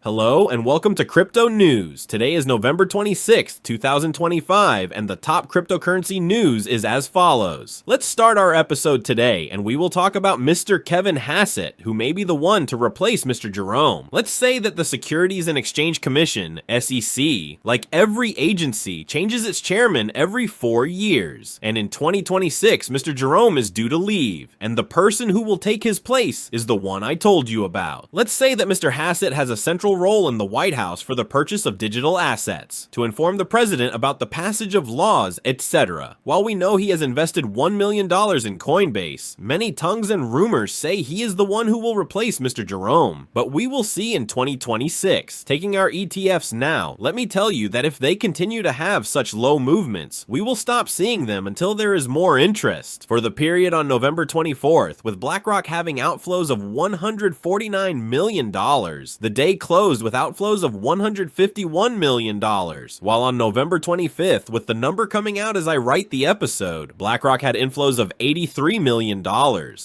Hello and welcome to Crypto News. Today is November 26th, 2025, and the top cryptocurrency news is as follows. Let's start our episode today, and we will talk about Mr. Kevin Hassett, who may be the one to replace Mr. Jerome. Let's say that the Securities and Exchange Commission, SEC, like every agency, changes its chairman every 4 years. And in 2026, Mr. Jerome is due to leave, and the person who will take his place is the one I told you about. Let's say that Mr. Hassett has a central role in the White House for the purchase of digital assets, to inform the president about the passage of laws, etc. While we know he has invested $1 million in Coinbase, many tongues and rumors say he is the one who will replace Mr. Jerome. But we will see in 2026. Taking our ETFs now, let me tell you that if they continue to have such low movements, we will stop seeing them until there is more interest. For the period on November 24th, with BlackRock having outflows of $149 million, the day closed with outflows of $151 million, while on November 25th, with the number coming out as I write the episode, BlackRock had inflows of $83 million,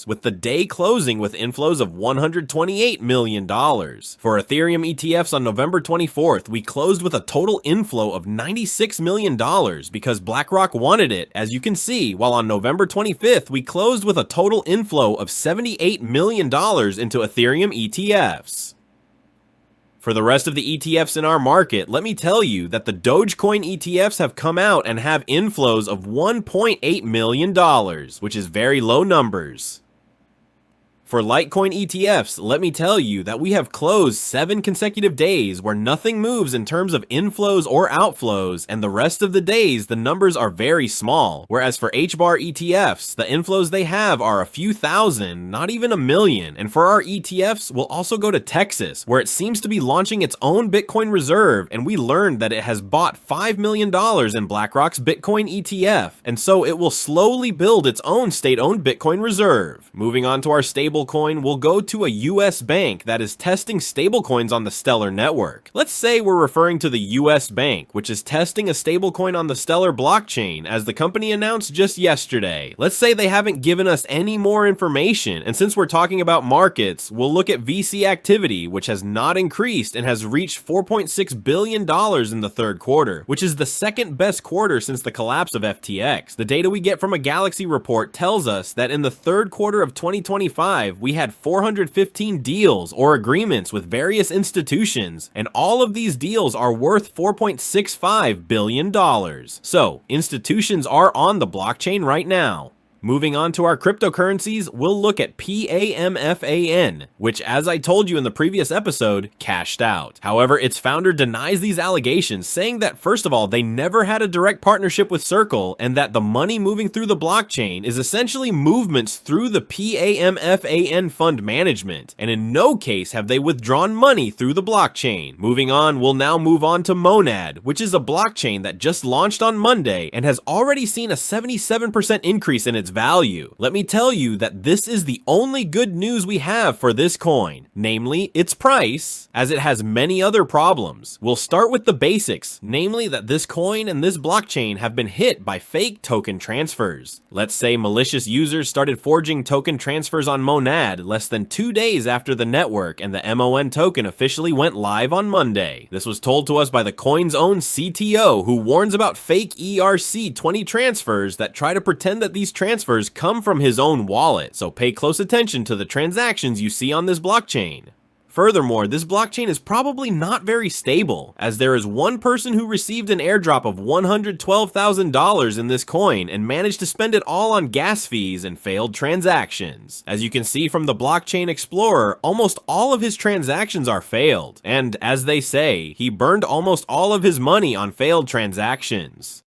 with the day closing with inflows of $128 million. For Ethereum ETFs on November 24th, we closed with a total inflow of $96 million because BlackRock wanted it, as you can see, while on November 25th, we closed with a total inflow of $78 million into Ethereum ETFs. For the rest of the ETFs in our market, let me tell you that the Dogecoin ETFs have come out and have inflows of $1.8 million, which is very low numbers. For Litecoin ETFs, let me tell you that we have closed 7 consecutive days where nothing moves in terms of inflows or outflows, and the rest of the days the numbers are very small, whereas for HBAR ETFs, the inflows they have are a few thousand, not even a million. And for our ETFs, we'll also go to Texas, where it seems to be launching its own Bitcoin reserve, and we learned that it has bought $5 million in BlackRock's Bitcoin ETF, and so it will slowly build its own state-owned Bitcoin reserve. Moving on to our stablecoin, will go to a US bank that is testing stablecoins on the Stellar network. Let's say we're referring to the US bank, which is testing a stablecoin on the Stellar blockchain, as the company announced just yesterday. Let's say they haven't given us any more information, and since we're talking about markets, we'll look at VC activity, which has not increased and has reached $4.6 billion in the third quarter, which is the second best quarter since the collapse of FTX. The data we get from a Galaxy report tells us that in the third quarter of 2025, we had 415 deals or agreements with various institutions, and all of these deals are worth $4.65 billion. So, institutions are on the blockchain right now. Moving on to our cryptocurrencies, we'll look at PAMFAN, which, as I told you in the previous episode, cashed out. However, its founder denies these allegations, saying that first of all, they never had a direct partnership with Circle, and that the money moving through the blockchain is essentially movements through the PAMFAN fund management, and in no case have they withdrawn money through the blockchain. Moving on, we'll now move on to Monad, which is a blockchain that just launched on Monday and has already seen a 77% increase in its value. Let me tell you that this is the only good news we have for this coin, namely its price, as it has many other problems. We'll start with the basics, namely that this coin and this blockchain have been hit by fake token transfers. Let's say malicious users started forging token transfers on Monad less than 2 days after the network and the MON token officially went live on Monday. This was told to us by the coin's own CTO, who warns about fake ERC20 transfers that try to pretend that these transfers come from his own wallet, so pay close attention to the transactions you see on this blockchain. Furthermore, this blockchain is probably not very stable, as there is one person who received an airdrop of $112,000 in this coin and managed to spend it all on gas fees and failed transactions. As you can see from the Blockchain Explorer, almost all of his transactions are failed, and as they say, he burned almost all of his money on failed transactions.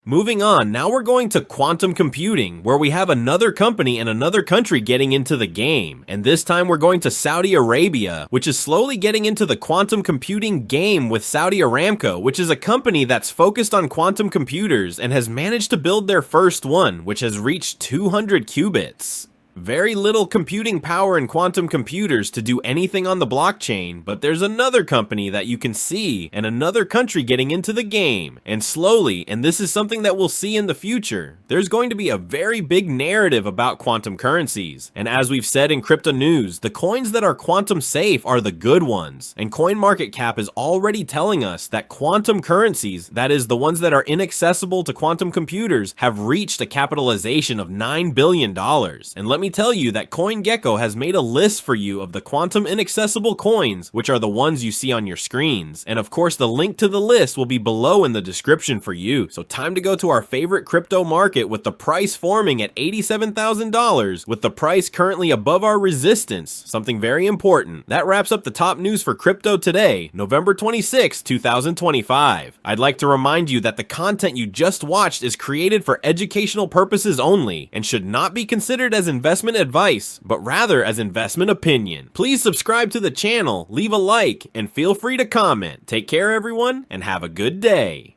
Moving on, now we're going to quantum computing, where we have another company in another country getting into the game. And this time we're going to Saudi Arabia, which is slowly getting into the quantum computing game with Saudi Aramco, which is a company that's focused on quantum computers and has managed to build their first one, which has reached 200 qubits. Very little computing power in quantum computers to do anything on the blockchain, but there's another company that you can see and another country getting into the game. And slowly, and this is something that we'll see in the future, there's going to be a very big narrative about quantum currencies. And as we've said in crypto news, the coins that are quantum safe are the good ones. And CoinMarketCap is already telling us that quantum currencies, that is the ones that are inaccessible to quantum computers, have reached a capitalization of $9 billion. And let me tell you that CoinGecko has made a list for you of the quantum inaccessible coins, which are the ones you see on your screens. And of course, the link to the list will be below in the description for you. So time to go to our favorite crypto market with the price forming at $87,000, with the price currently above our resistance, something very important. That wraps up the top news for crypto today, November 26, 2025. I'd like to remind you that the content you just watched is created for educational purposes only and should not be considered as investment advice, but rather as investment opinion. Please subscribe to the channel, leave a like, and feel free to comment. Take care everyone, and have a good day.